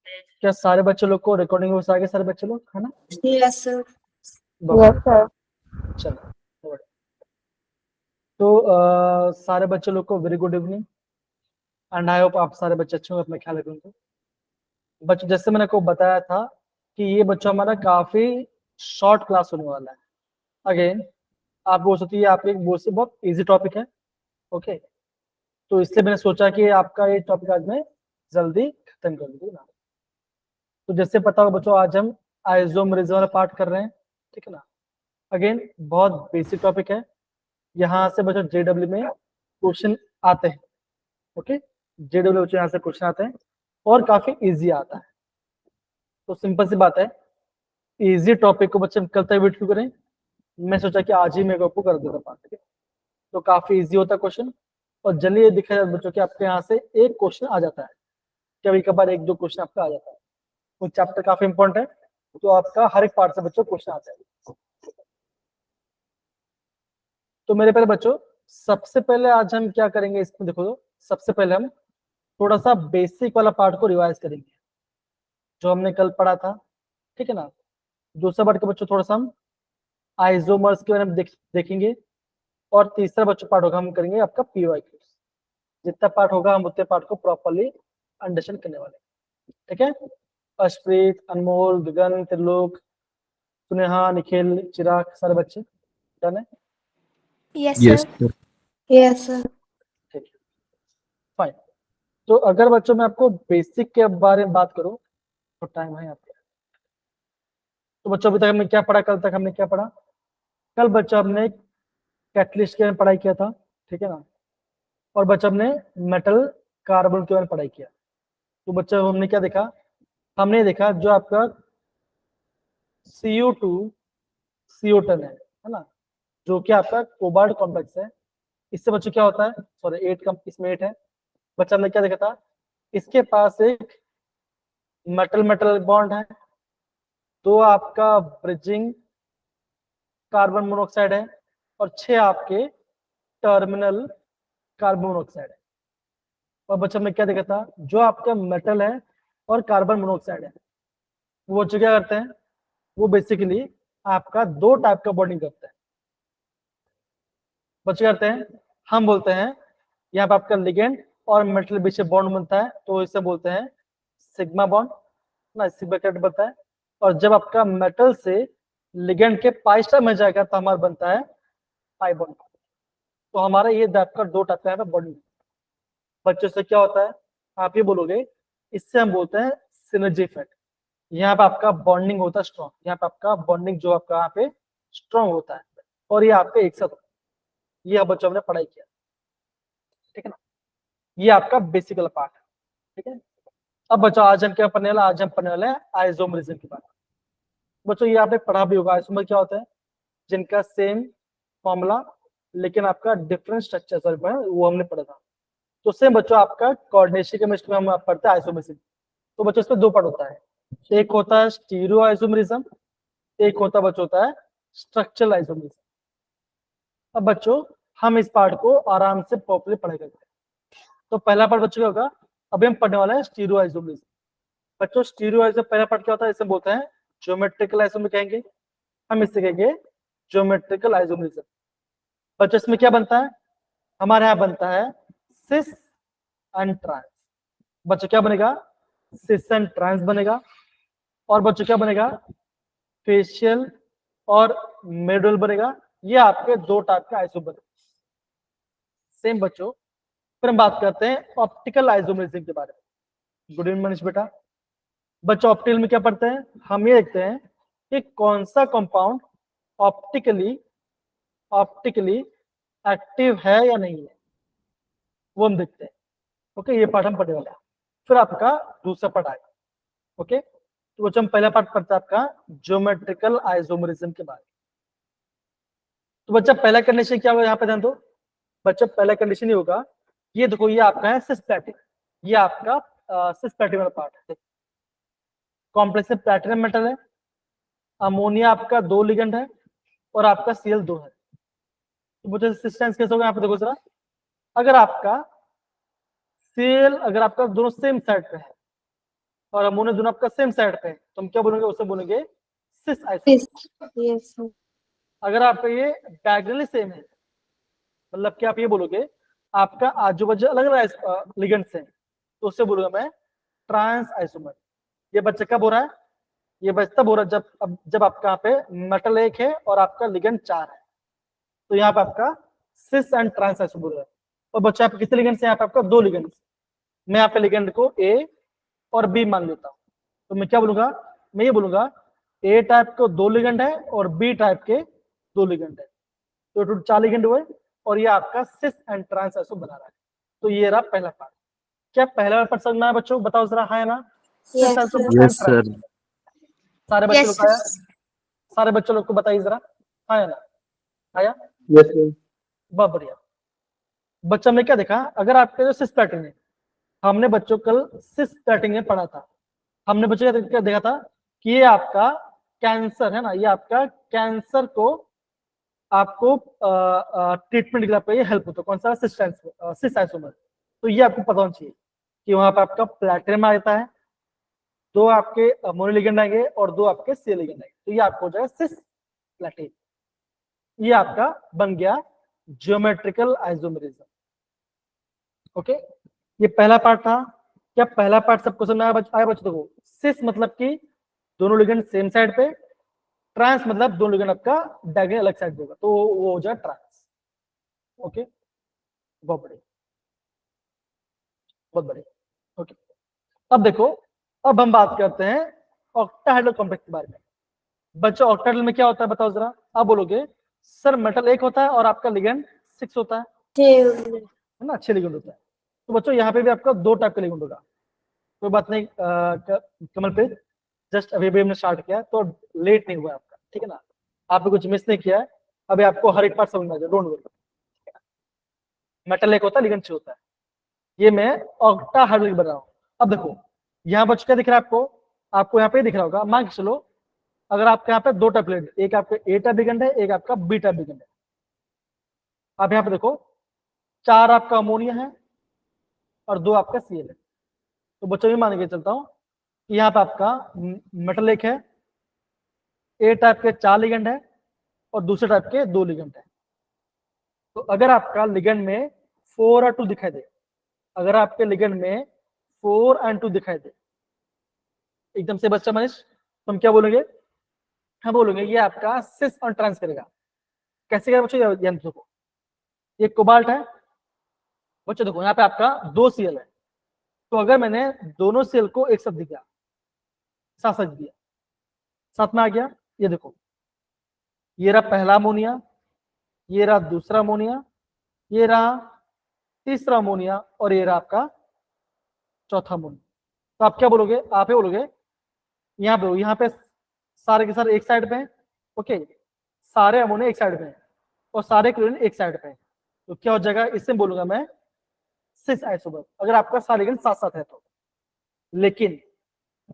क्या सारे बच्चे लोग को रिकॉर्डिंग हो सके? सारे बच्चे लोग है ना? Yes sir. Yes sir. चलो good। तो सारे बच्चे लोग को very good evening and I hope आप सारे बच्चे अच्छे होंगे, अपना ख्याल रखेंगे। बच्चों जैसे मैंने को बताया था कि ये बच्चों हमारा काफी शॉर्ट क्लास होने वाला है। अगेन आप बोल सकते हैं आप एक बोल से बहुत इजी टॉपिक है, ओके। तो इसलिए मैंने सोचा कि आपका ये टॉपिक आज मैं जल्दी खत्म कर दूंगा। तो जैसे पता होगा बच्चों, आज हम आइसोमेरिज्म वाला पार्ट कर रहे हैं, ठीक है ना। अगेन बहुत बेसिक टॉपिक है, यहाँ से बच्चों जेडब्ल्यू में क्वेश्चन आते हैं, ओके। जेडब्ल्यू बच्चों यहाँ से क्वेश्चन आते हैं और काफी इजी आता है। तो सिंपल सी बात है, इजी टॉपिक को बच्चे हम कल तक वेट क्यों करें, मैं सोचा कि आज ही मेरे को कर देता पार्ट, ठीक है। तो काफी इजी होता है क्वेश्चन, और जल्दी ये दिखा जाता है बच्चों कि आपके यहाँ से एक क्वेश्चन आ जाता है, कभी कभार एक दो क्वेश्चन आपका आ जाता है। वो चैप्टर काफी इंपॉर्टेंट है, तो आपका हर एक पार्ट से बच्चों क्वेश्चन आता है। तो मेरे पहले बच्चों, सबसे पहले आज हम क्या करेंगे इसमें देखो, तो सबसे पहले हम थोड़ा सा बेसिक वाला पार्ट को रिवाइज करेंगे जो हमने कल पढ़ा था, ठीक है ना। दूसरा पार्ट के बच्चों थोड़ा सा हम आइसोमर्स के बारे में देखेंगे, और तीसरा बच्चों पार्ट होगा हम करेंगे आपका पीवाईक्यूज। जितना पार्ट होगा हम उतने पार्ट को प्रॉपरली अंडरस्टैंड करने वाले, ठीक है। अर्शप्रीत, अनमोल, गगन, त्रिलोक, सुनेहा, निखिल, चिराग, सारे बच्चे डन है? Yes yes sir. Sir. Yes sir. ठीक है, फाइन। तो अगर बच्चों मैं आपको बेसिक के बारे में बात करूं तो टाइम है आपका। तो बच्चों अभी तक हमने क्या पढ़ा, कल तक हमने क्या पढ़ा? कल बच्चों हमने कैटलिस्ट के बारे में पढ़ाई किया था, ठीक है ना। और बच्चों हमने मेटल कार्बन के बारे में पढ़ाई किया। तो बच्चों हमने क्या देखा, हमने देखा जो आपका CO2 CO10 है ना, जो कि आपका कोबाल्ट कॉम्प्लेक्स है। इससे बच्चों क्या होता है, सॉरी 8 का इसमें 8 है। बच्चा हमने क्या देखा था, इसके पास एक मेटल मेटल बॉन्ड है, तो आपका ब्रिजिंग कार्बन मोनोऑक्साइड है, और 6 आपके टर्मिनल कार्बन मोनोऑक्साइड है। और बच्चा हमने क्या देखा था, जो आपका मेटल है और कार्बन मोनोऑक्साइड है, वो जो क्या करते हैं, वो बेसिकली आपका दो टाइप का बॉन्डिंग करते हैं। बच्चे करते हैं, हम बोलते हैं यहाँ पे आपका लिगेंड और मेटल बीच में बॉन्ड बनता है, तो इसे बोलते हैं सिग्मा बॉन्ड ना, सिग्मा कैट बनता है। और जब आपका मेटल से लिगेंड के पाई स्टार में जाएगा तो हमारा बनता है पाई बॉन्ड। तो हमारा ये आपका दो टाइप का है बॉन्डिंग। बच्चों से क्या होता है, आप ये बोलोगे, इससे हम बोलते हैं सिनर्जी इफेक्ट। यहाँ पे आपका बॉन्डिंग होता है स्ट्रॉन्ग, यहाँ पे आपका बॉन्डिंग जो आपका यहाँ पे स्ट्रॉन्ग होता है, और ये आपके एक साथ होता है। ये बच्चों ने पढ़ाई किया, ठीक है ना। ये आपका बेसिक वाला पार्ट है, ठीक है। अब बच्चों आज हम क्या पढ़ने वाला, आज हम पढ़ने वाले हैं आइसोमरिज्म के बारे में। बच्चों ये आपने पढ़ा भी होगा, आइसोमर क्या होता है, जिनका सेम फॉर्मूला लेकिन आपका डिफरेंट स्ट्रक्चर, सॉरी वो हमने पढ़ा था। तो सेम बच्चों आपका कोऑर्डिनेशन केमिस्ट्री में हम पढ़ते हैं आइसोमरिज्म। तो बच्चों इसमें दो पार्ट होता है, एक होता है स्टीरियो आइसोमरिज्म, एक होता बच्चों होता है स्ट्रक्चरल आइसोमरिज्म। अब बच्चों हम इस पार्ट को आराम से प्रॉपर्ली पढ़ाई करते हैं। तो पहला पार्ट बच्चों क्या होगा, अभी हम पढ़ने वाला है स्टीरियो आइसोमरिज्म। बच्चों स्टीरियो आइसोमर पहला पार्ट क्या होता है, इसे बोलते हैं ज्योमेट्रिकल आइसोमर कहेंगे, हम इससे कहेंगे ज्योमेट्रिकल आइसोमरिज्म। बच्चों इसमें क्या बनता है, हमारे यहाँ बनता है सिस एंड ट्रांस। बच्चों क्या बनेगा, सिस एंड ट्रांस बनेगा। और बच्चों क्या बनेगा, फेशियल और मेडुल बनेगा। ये आपके दो टाइप के आइसोमर सेम। बच्चों फिर हम बात करते हैं ऑप्टिकल आइसोमरिज्म के बारे में। गुड इवनिंग मनीष बेटा। बच्चों ऑप्टिकल में क्या पढ़ते हैं, हम ये देखते हैं कि कौन सा कंपाउंड ऑप्टिकली ऑप्टिकली एक्टिव है या नहीं है, वो हम देखते हैं। ओके, ये पार्ट हम पढ़ने वाले हैं। फिर आपका दूसरा पार्ट आएगा, ओके। तो बच्चों हम पहला पार्ट पढ़ते हैं आपका ज्योमेट्रिकल आइसोमरिज्म के बारे में। तो बच्चा पहला कंडीशन क्या होगा, यहाँ पे ध्यान दो बच्चा, पहला कंडीशन ये होगा, ये देखो ये आपका है सिस्प्लैटिन, ये आपका सिस्प्लैटिन वाला पार्ट है। कॉम्प्लेक्स में प्लैटिनम मेटल है, अमोनिया आपका 2 लिगेंड है, और आपका Cl2 है। तो मुझे रेजिस्टेंस कैसे होगा, यहाँ पे देखो जरा, अगर आपका सेल अगर आपका दोनों सेम साइड पे है, और अमोनिया दोनों आपका सेम साइड पे है, तो हम क्या बोलेंगे, उसे बोलेंगे cis isomer. Cis. Yes, sir. अगर आपका ये डायगोनली सेम है, मतलब कि आप ये बोलोगे आपका आजू बाजू अलग अलग लिगेंड्स हैं, तो उससे बोलूंगा मैं ट्रांस आइसोमर। ये बच्चा कब हो रहा है, ये बच्चा तब हो रहा है जब आपका यहाँ पे मेटल एक है और आपका लिगेंड 4 है, तो यहाँ पे आपका सिस एंड ट्रांस आइसोमर है। और बच्चा आपके कितने लिगेंड्स हैं, यहाँ पे आपका 2 लिगेंड्स। मैं यहाँ पे लिगेंड को ए और बी मान लेता हूँ, तो मैं क्या बोलूंगा, मैं ये बोलूंगा ए टाइप को 2 लिगेंड है और बी टाइप के 2 लिगेंड है, तो टोटल 4 लिगेंड हुए और ये आपका सिस एंड ट्रांस आइसो बना रहा है। तो ये रहा पहला पार्ट। क्या पहला पार्ट समझ में आया बच्चों, बताओ जरा, हाँ है ना? Yes, सिस sir. Isomer Yes, and trans. sir. सारे बच्चे Yes, लोग sir. आया, सारे बच्चे लोग को बताइए जरा, हाँ है ना, आया? Yes, sir. बहुत बढ़िया। बच्चा हमने क्या देखा, अगर आपके जो सिस प्लेटिंग है, हमने बच्चों कल सिस प्लेटिंग में पढ़ा था, हमने बच्चों क्या देखा था कि ये आपका कैंसर है ना, ये आपका कैंसर को आपको ट्रीटमेंट के लिए हेल्प होता है, कौन सा, सिस आइसोमर। तो ये आपको पता होना चाहिए कि वहां पर आपका प्लैटिनम आता है, 2 आपके अमोनियम लिगेंड आएंगे और 2 आपके सी लिगेंड आएंगे, तो ये आपको हो जाएगा सिस प्लैटिन। ये आपका बन गया ज्योमेट्रिकल आइसोमेरिज्म। ओके, ये पहला पार्ट था। क्या पहला पार्ट सबको समझ आया बच्चों को? सिस मतलब कि दोनों लिगेंड सेम साइड पे, ट्रांस मतलब दोनों लिगेंड आपका डायगोनल अलग साइड होगा, तो वो हो जाए ट्रांस। ओके, बहुत बढ़िया, बहुत बढ़िया। ओके, अब देखो, अब हम बात करते हैं ऑक्टाहेड्रल कॉम्प्लेक्स के बारे में। बच्चों ऑक्टाहेड्रल में क्या होता है बताओ जरा, आप बोलोगे सर मेटल 1 होता है और आपका लिगेंड 6 होता है ना, 6 लिगेंड होता है। तो बच्चों यहाँ पे भी आपका 2 टाइप का लिगेंड होगा, कोई बात नहीं, कमल पे जस्ट अभी अभी हमने स्टार्ट किया तो लेट नहीं हुआ आपका, ठीक है ना, आपने कुछ मिस नहीं किया है, अभी आपको हर एक पार्ट समझ में आ जाए, डोंट वरी। मेटल 1 होता है, लिगेंड 6 होता है, ये मैं ऑक्टाहेड्रल बना रहा हूँ। अब देखो यहाँ बच्चों क्या दिख रहा है आपको यहाँ पे दिख रहा होगा, मान के चलो अगर आपके यहाँ पे 2 टाइप लिगेंड, एक आपका ए टाइप लिगेंड है, एक आपका बी टाइप लिगेंड है। आप यहाँ पे देखो 4 आपका अमोनिया है और 2 आपका सीएल है, तो बच्चों ये मान के चलता हूँ कि यहाँ पे आपका मेटल 1 है, ए टाइप के 4 लिगेंड है और दूसरे टाइप के 2 लिगेंड है। तो अगर आपका लिगेंड में 4 और 2 दिखाई दे, अगर आपके लिगेंड में 4 और 2 दिखाई दे एकदम से बच्चा मनीष, तो हम क्या बोलेंगे, हम बोलेंगे ये आपका सिस और ट्रांस करेगा। कैसे करेगा बच्चों, ध्यान देखो, ये कोबाल्ट है बच्चों, देखो यहाँ पे आपका 2 सीएल है, तो अगर मैंने दोनों सीएल को एक साथ दिया, साथ दिया, साथ में आ गया, ये देखो ये रहा पहला अमोनिया, ये रहा दूसरा अमोनिया, ये रहा तीसरा अमोनिया और ये रहा आपका चौथा अमोनिया। तो आप क्या बोलोगे, आप ये बोलोगे यहाँ पे सारे के सारे एक साइड पे हैं, ओके, सारे अमोनिया एक साइड पे हैं और सारे क्लोरीन एक साइड पे हैं, तो क्या हो जाएगा, इससे बोलूंगा मैं सिस आइसोमर, अगर आपका सारे लिगेंड साथ साथ है तो। लेकिन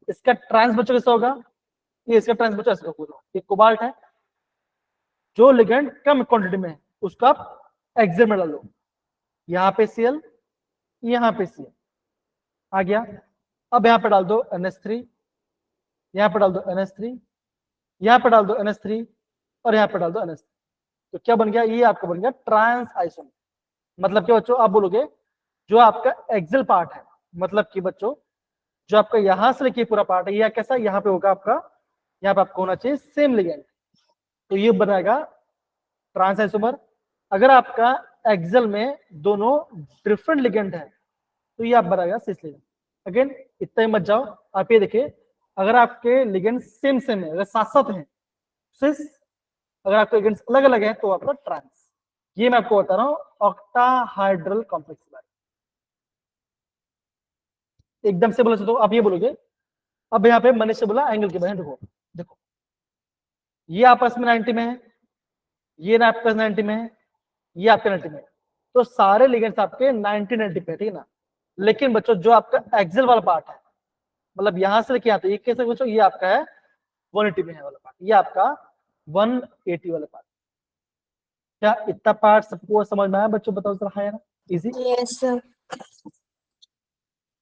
इसका ट्रांस बच्चों कैसा होगा, ये इसका ट्रांस बच्चों ऐसा होगा, ये कोबाल्ट है, जो लिगेंड कम क्वांटिटी में है उसको आप एक्सेल में डालो, यहाँ पे सीएल, यहाँ पे सीएल आ गया। अब यहाँ पे डाल दो NH3, यहाँ पे डाल दो NH3, यहाँ पे डाल दो NH3 और यहाँ पे डाल दो NH3, तो क्या बन गया, ये आपका बन गया ट्रांस आइसोमर। मतलब क्या बच्चों, आप बोलोगे जो आपका एक्सेल पार्ट है, मतलब कि बच्चों जो आपका यहां से लेके पूरा पार्ट है, यह कैसा, यहाँ पे होगा आपका, यहाँ पे आपको होना चाहिए सेम लिगेंड, तो ये बनाएगा ट्रांस आइसोमर। अगर आपका एक्सेल में दोनों डिफरेंट लिगेंड है तो ये आप बनाएगा सिस लिगेंड। अगेन इतना ही मत जाओ, आप ये देखिए अगर आपके लिगेंड सेम है, अगर साथ साथ हैं सिस, अगर आपके लिगेंड अलग अलग है तो आपका ट्रांस। ये मैं आपको बता रहा हूँ ऑक्टाहाइड्रल कॉम्प्लेक्स के बारे में। एकदम से बोला तो आप ये बोलोगे, अब यहाँ पे मैंने से बोला एंगल के बारे में, देखो देखो ये आपस में 90 में है, ये ना आपका 90 में है, ये आपके 90 में है, तो सारे लिगेंड्स आपके 90 पे, ठीक है ना। लेकिन बच्चों जो आपका एक्सेल वाला पार्ट है, मतलब यहां से लेके आते, कैसे बच्चों, ये आपका है 180 में है वाला पार्ट, ये आपका 180 वाला पार्ट। क्या इतना पार्ट सबको समझ में आया बच्चों, बताओ जरा, है ना इजी? Yes, sir.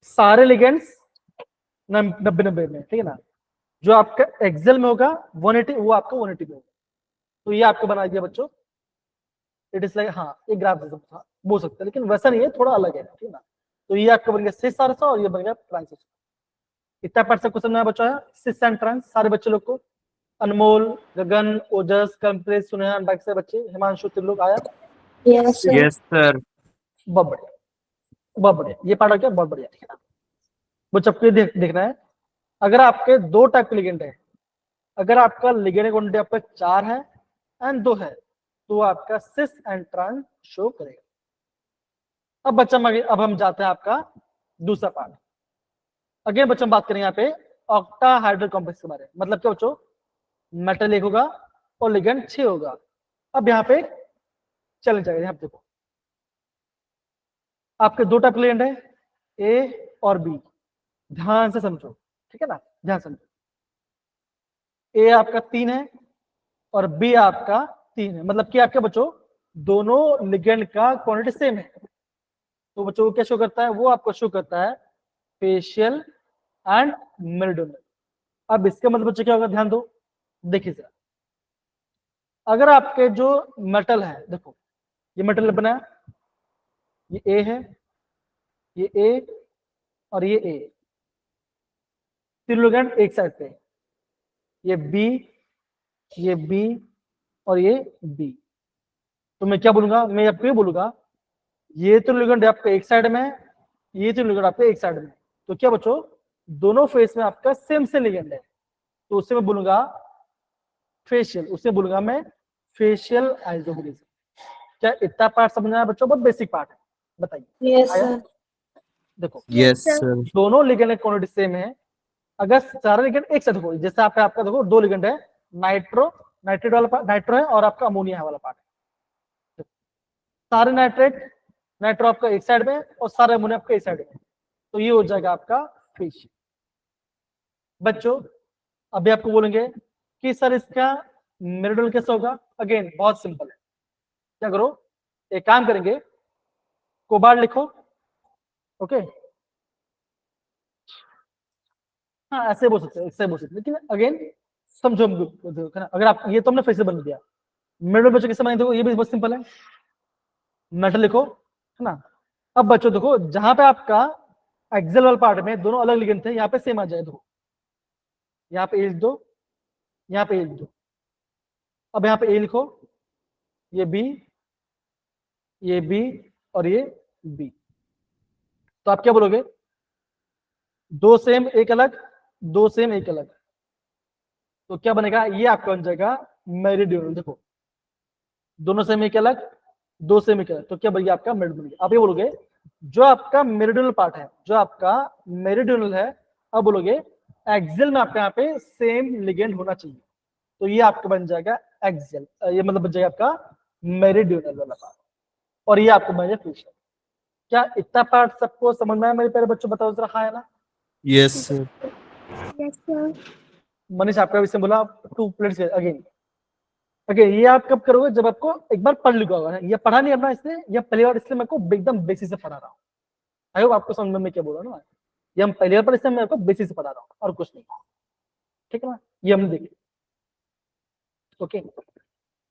सारे लिगेंड्स 90 90 में, ठीक है ना। जो आपका एक्सेल में होगा 180, वो आपका 180 में होगा। तो ये आपको बना दिया बच्चों, इट इज लाइक, हाँ एक ग्राफ जैसा था बोल सकते हैं, लेकिन वैसा नहीं है, थोड़ा अलग है, ठीक है ना। तो ये आपका बन गया सिस सारा और ये बन गया ट्रांस। इतना पार्ट सबको समझना बच्चा है, सिस एंड ट्रांस सारे बच्चे लोग को। अनमोल, गगन, ओजस, कर्मप्रीत, सुनेहान, बाकी सारे बच्चे, हिमांशु, तीन लोग आया। Yes, sir. Yes, sir. बहुत बढ़िया, बहुत बढ़िया, ये पार्ट हो गया, बहुत बढ़िया, ठीक है ना। वो सबको देखना है, अगर आपके दो टाइप के लिगेंड है, अगर आपका लिगेंड क्वांटिटी आपका 4 है एंड 2 है, तो आपका सिस एंड ट्रांस शो करेगा। अब बच्चा अब हम जाते हैं आपका दूसरा पार्ट। अगेन बच्चा हम बात करेंगे यहाँ पे ऑक्टाहाइड्रल कॉम्प्लेक्स के बारे में। मतलब क्या बच्चों, मेटल 1 होगा और लिगेंड 6 होगा। अब यहाँ पे चले जाएगा, यहाँ पे देखो आपके दो टाइप लिगेंड है, ए और बी। ध्यान से समझो, ठीक है ना, ध्यान समझो। ए आपका 3 है और बी आपका 3 है। मतलब कि आपके बच्चों दोनों लिगेंड का क्वांटिटी सेम है। तो बच्चों को क्या शो करता है, वो आपको शो करता है फेशियल एंड मेरिडियनल। अब इसका मतलब बच्चे क्या होगा, ध्यान दो, देखिए जरा। अगर आपके जो मेटल है, देखो ये मेटल बना है, ये ए है, ये ए और ये ए, तीन लिगेंड एक साइड पे, ये बी, ये बी और ये बी। तो मैं क्या बोलूंगा, मैं आपको ये बोलूंगा ये तो लिगेंड आपका एक साइड में है, ये तो लिगेंड आपका एक साइड में। तो क्या बच्चों, दोनों फेस में आपका सेम से लिगेंड है, तो उससे मैं बोलूंगा फेशियल, उससे बोलूंगा मैं फेशियल आइसोमेरिज्म। क्या इतना पार्ट समझना है बच्चों, बहुत बेसिक पार्ट है, बताइए। Yes, आया? sir. देखो Yes, sir. दोनों लिगेंड क्वांटिटी सेम है, अगर सारे लिगेंड एक साथ हो, जैसे आपका देखो दो लिगेंड है, नाइट्रेट वाला पार्ट नाइट्रो है और आपका अमोनिया वाला पार्ट है। सारे नाइट्रो आपका एक साइड में और सारे अमोनिया आपका एक साइड में, तो ये हो जाएगा आपका फेशियल। बच्चों अभी आपको बोलेंगे कि सर इसका मेरिडियनल कैसे होगा। अगेन बहुत सिंपल है, क्या करो, एक काम करेंगे, कोबाल्ट लिखो, ओके। हाँ ऐसे बोल सकते हैं, ऐसे बोल सकते हैं, लेकिन अगेन समझो हमको, अगर आप ये तो हमने फेशियल बन दिया, मेरिडियनल बच्चों कैसे बनाएंगे, देखो ये भी बहुत सिंपल है, मेटल लिखो, है ना। अब बच्चों देखो जहां पे आपका एक्सेल वाले पार्ट में दोनों अलग लिगेंड थे, यहाँ पे सेम आ जाए, देखो यहाँ पे ए लिख दो, यहाँ पे ए लिख दो। अब यहाँ पे ए लिखो, ये बी और ये बी। तो आप क्या बोलोगे, दो सेम एक अलग, दो सेम एक अलग, तो क्या बनेगा, ये आपका बन जाएगा मेरिडियनल। देखो दोनों सेम एक अलग, दो सेम एक अलग, तो क्या बनेगा आपका मेरिडियनल। आप ये बोलोगे जो आपका मेरिडियनल पार्ट है, जो आपका मेरिडियनल है, अब बोलोगे एक्सेल में आपका यहाँ पे सेम लिगेंड होना चाहिए, तो ये आपका बन जाएगा एक्सेल, ये मतलब बन जाएगा आपका मेरिडियनल वाला पार्ट, और ये आपको बन जाएगा फेशियल। क्या इतना पार्ट सबको समझ में आया मेरे प्यारे बच्चों, बताओ जरा, हाँ है ना। Yes, sir. Yes, sir. Manish आपका विषय बोला 2 प्लेट्स अगेन। अगेन ये आप कब करोगे, जब आपको एक बार पढ़ लिखा होगा। ये पढ़ा नहीं अपना इसलिए, ये पहली बार इसलिए मैं को एकदम बेसिस से पढ़ा रहा हूँ। आई होप आपको समझ में मैं क्या बोल रहा हूँ ना, ये हम पहली बार पर इसलिए मैं आपको बेसिस से पढ़ा रहा हूँ और कुछ नहीं, ठीक है ना। ये हम देखें, ओके।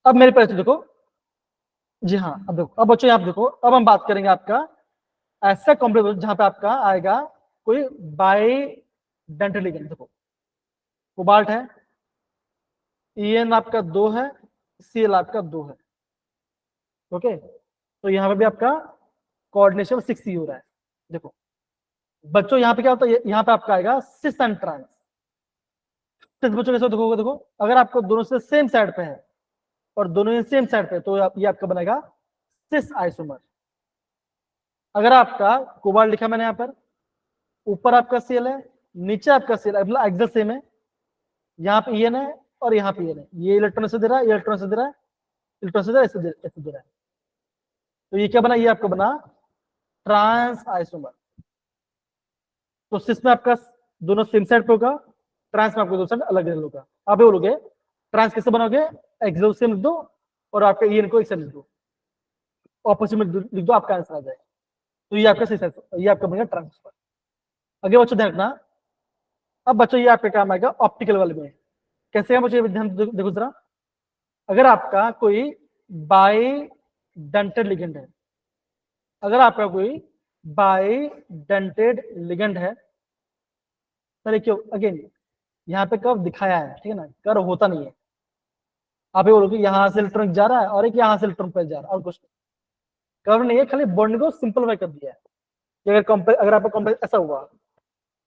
अब मेरे पास देखो, जी हाँ, अब देखो, अब बच्चों यहाँ पे देखो, अब हम बात करेंगे आपका ऐसा कॉम्प्लेक्स जहां पे आपका आएगा कोई बाइडेंटल लिगेंड। देखो कोबाल्ट है, EN आपका 2 है, Cl आपका 2 है, ओके। तो यहाँ पे भी आपका कोऑर्डिनेशन 6 हो रहा है। देखो बच्चों यहाँ पे क्या होता है, यहाँ पे आपका आएगा सिस एंड ट्रांस। बच्चों कैसे देखोगे, देखो अगर आपको दोनों से सेम साइड पे है और दोनों सेम साइड पे, तो ये आपका बनेगा सिस आइसोमर। अगर आपका कोबाल्ट लिखा मैंने यहाँ पर, ऊपर आपका Cl है, नीचे आपका Cl एक्सेल सेम है, यहाँ पे EN है और यहाँ पे EN है, ये इलेक्ट्रॉन से दे रहा है, ये इलेक्ट्रॉन से दे रहा है, इलेक्ट्रॉन से दे रहा है, ऐसे दे रहा है। तो ये क्या बना, ये आपको बना ट्रांस आइसोमर। तो सिस में आपका दोनों सेम साइड पे होगा, ट्रांस में आपको दो साइड अलग अलग होगा। आप ये बोलोगे ट्रांस कैसे बनाओगे, एक्सेल सेम लिख दो और आपका EN को एक साइड लिख दो, ऑपोजिट में लिख दो, आपका आंसर आ जाएगा। तो ये आपका सिस, ये आपका बनेगा ट्रांसफर। आगे बच्चों ध्यान रखना, अब बच्चों ये आपका काम आएगा ऑप्टिकल वाले में। कैसे है बच्चों, ये ध्यान देखो जरा। अगर आपका कोई बाइडेंटेड लिगेंड है, अगर आपका कोई बाइडेंटेड लिगेंड है, सर क्यों अगेन यहाँ पे कर्व दिखाया है, ठीक है ना, कर्व होता नहीं है। आप ये बोलोगे यहाँ से इलेक्ट्रॉन जा रहा है और एक यहाँ से इलेक्ट्रॉन पे जा रहा है, और कुछ कर्व नहीं है, खाली बॉन्ड को सिंपलीफाई कर दिया है। अगर आपका कॉम्प्लेक्स ऐसा हुआ,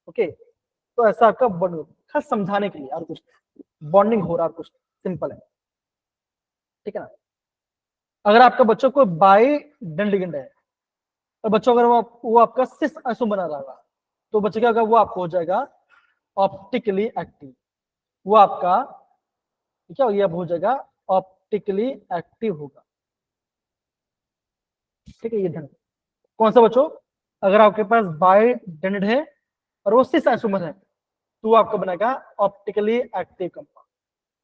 ओके, तो ऐसा आपका बॉन्ड खास समझाने के लिए, और कुछ बॉन्डिंग हो रहा है, कुछ सिंपल है, ठीक है ना। अगर आपका बच्चों को बाइडेंटेड लिगेंड है और बच्चों अगर वो आपका सिस आइसोम बना रहा होगा, तो बच्चे क्या होगा, वो आपको हो जाएगा ऑप्टिकली एक्टिव। वो आपका क्या हो जाएगा, ऑप्टिकली एक्टिव होगा, ठीक है। ये ध्यान, कौन सा बच्चों, अगर आपके पास बाइडेंटेड है और वो सिस आइसोमर है, तो वो आपको बनेगा ऑप्टिकली एक्टिव कंपाउंड।